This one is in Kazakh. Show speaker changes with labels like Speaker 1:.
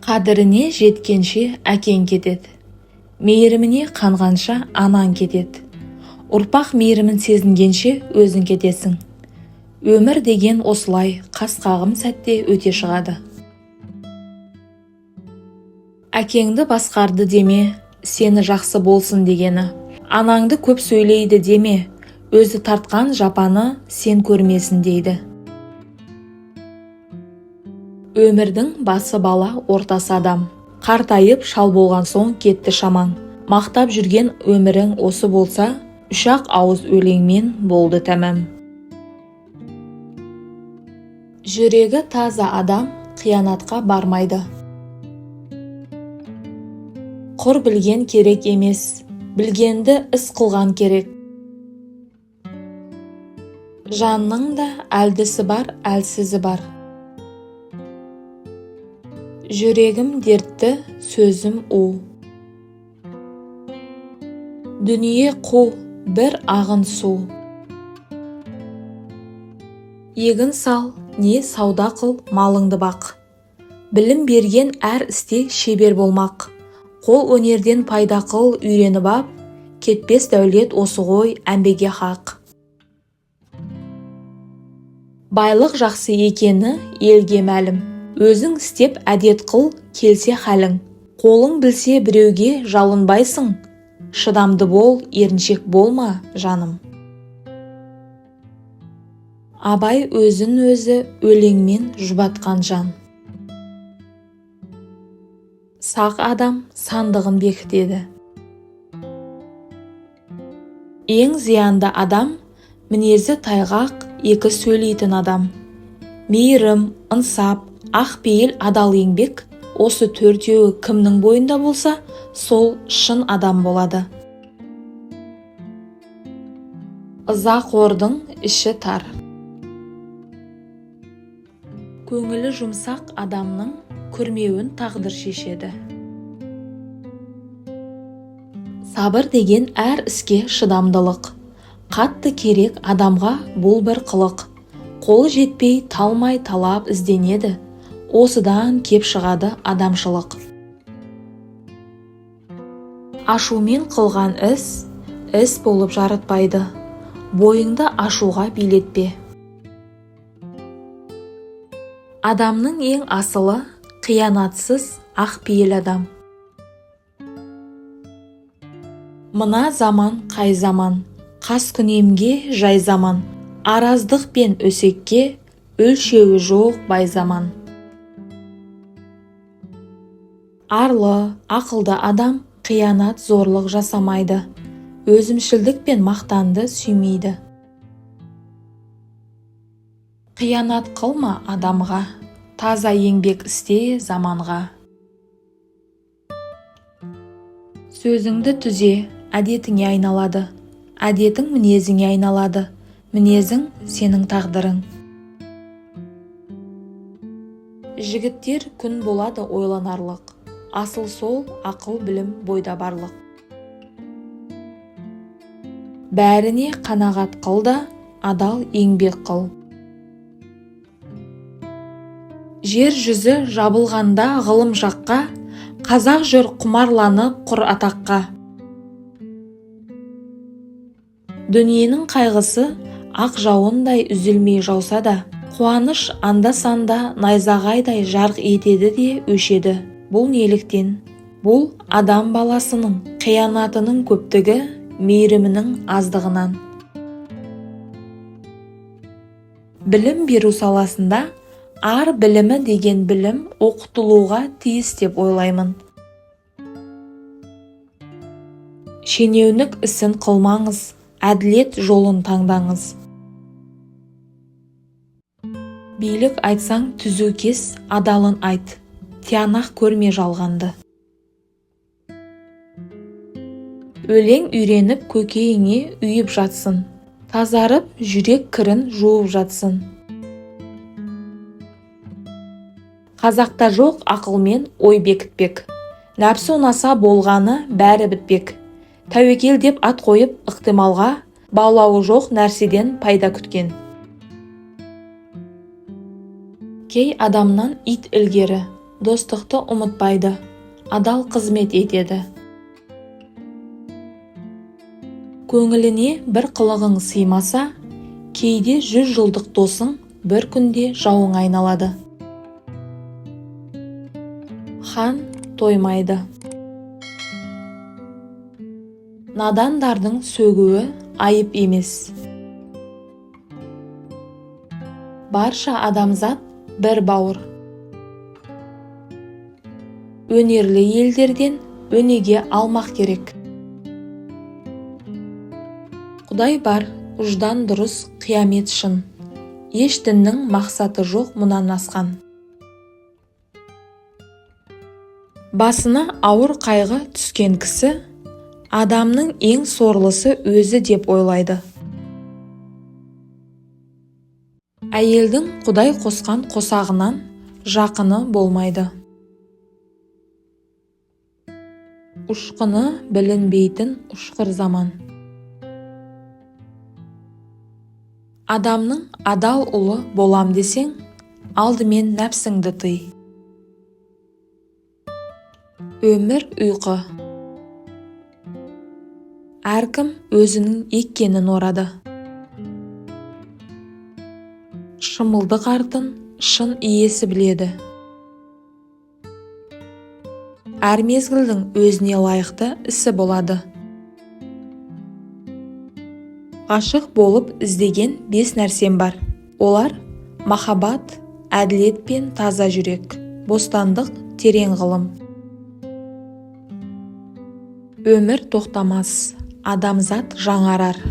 Speaker 1: Қадіріне жеткенше әкең кетеді. Мейіріміне қанғанша анаң кетеді. Ұрпақ мейірімін сезінгенше өзің кетесің. Өмір деген осылай қас-қағым сәтте өте шығады. Әкеңді басқарды деме, сені жақсы болсын дегені. Анаңды көп сөйлейді деме, өзі тартқан жапаны сен көрмесін дейді. Өмірдің басы бала, ортасы адам. Қартайып шал болған соң кетті шамаң. Мақтап жүрген өмірің осы болса, үш-ақ ауыз өлеңмен болды тәмам. Жүрегі таза адам қиянатқа бармайды. Құр білген керек емес, білгенді іс қылған керек. Жанның да әлдісі бар, әлсізі бар. Жүрегім дертті, сөзім у. Дүние қу, бір ағын су. Егін сал, не сауда қыл, малыңды бақ. Білім берген әр істе шебер болмақ. Қол өнерден пайда қыл, үйреніп ап, кетпес дәулет осы ғой әмбеге хақ. Байлық жақсы екені елге мәлім. Өзің істеп әдет қыл, келсе хәлің. Қолың білсе біреуге жалынбайсың. Шыдамды бол, еріншек болма, жаным. Абай өзін өзі өлеңмен жұбатқан жан. Сақ адам сандығын бекітеді. Ең зиянды адам, мінезі тайғақ, екі сөйлейтін адам. Мейірім, ынсап, ақпейіл, адал еңбек, осы төртеуі кімнің бойында болса, сол шын адам болады. Ыза қордың іші тар. Көңілі жұмсақ адамның күрмеуін тағдыр шешеді. Сабыр деген әр іске шыдамдылық. Қатты керек адамға бұл бір қылық. Қолы жетпей талмай талап ізденеді. Осыдан кеп шығады адамшылық. Ашумен қылған іс болып жарытпайды. Бойыңды ашуға билетпе. Адамның ең асылы қиянатсыз ақпейіл адам. Мына заман қай заман, қас күнемге жай заман. Араздық пен өсекке өлшеуі жоқ бай заман. Арлы, ақылды адам қиянат зорлық жасамайды. Өзімшілдік пен мақтанды сүймейді. Қиянат қылма адамға, таза еңбек істе заманға. Сөзіңді түзе, әдетіңе айналады. Әдетің мінезіңе айналады. Мінезің сенің тағдырың. Жігіттер күн болады ойланарлық. Асыл сол, ақыл білім бойда барлық. Бәріне қанағат қыл да, адал еңбек қыл. Жер жүзі жабылғанда ғылым жаққа, қазақ жүр құмарланып құр атаққа. Дүниенің қайғысы ақ жауындай үзілмей жауса да, қуаныш анда-санда найзағайдай жарқ етеді де өшеді. Бұл неліктен? Бұл адам баласының қиянатының көптігі, мейірімінің аздығынан. Білім беру саласында ар білімі деген білім оқытылуға тиіс деп ойлаймын. Шенеунік ісін қылмаңыз, әділет жолын таңдаңыз. Билік айтсаң түзу кес, адалын айт. Тиянақ көрме жалғанды. Өлең үйреніп көкейіңе үйіп жатсын. Тазарып жүрек кірін жуып жатсын. Қазақта жоқ ақылмен ой бекітпек. Нәпсі ұнаса болғаны бәрі бітпек. Тәуекел деп ат қойып ықтималға, баулауы жоқ нәрседен пайда күткен. Кей адамнан ит ілгері, достықты ұмытпайды, адал қызмет етеді. Көңіліне бір қылығың сыймаса, кейде 100 жылдық досың бір күнде жауың айналады. Хан тоймайды. Надандардың сөгуі айып емес. Барша адамзат бір бауыр. Өнерлі елдерден өнеге алмақ керек. Құдай бар, ұждан дұрыс, қиямет шын. Еш діннің мақсаты жоқ мұнан асқан. Басына ауыр қайғы түскен кісі, адамның ең сорлысы өзі деп ойлайды. Әйелдің Құдай қосқан қосағынан жақыны болмайды. Ұшқыны білінбейтін ұшқыр заман. Адамның адал ұлы болам десең, алдымен нәпсіңді тый. Өмір ұйқы. Әркім өзінің еккенін орады. Шымылдық артын шын иесі біледі. Әр мезгілдің өзіне лайықты ісі болады. Ғашық болып іздеген 5 нәрсем бар. Олар махаббат, әділет пен таза жүрек, бостандық, терең ғылым. Өмір тоқтамас, адамзат жаңарар.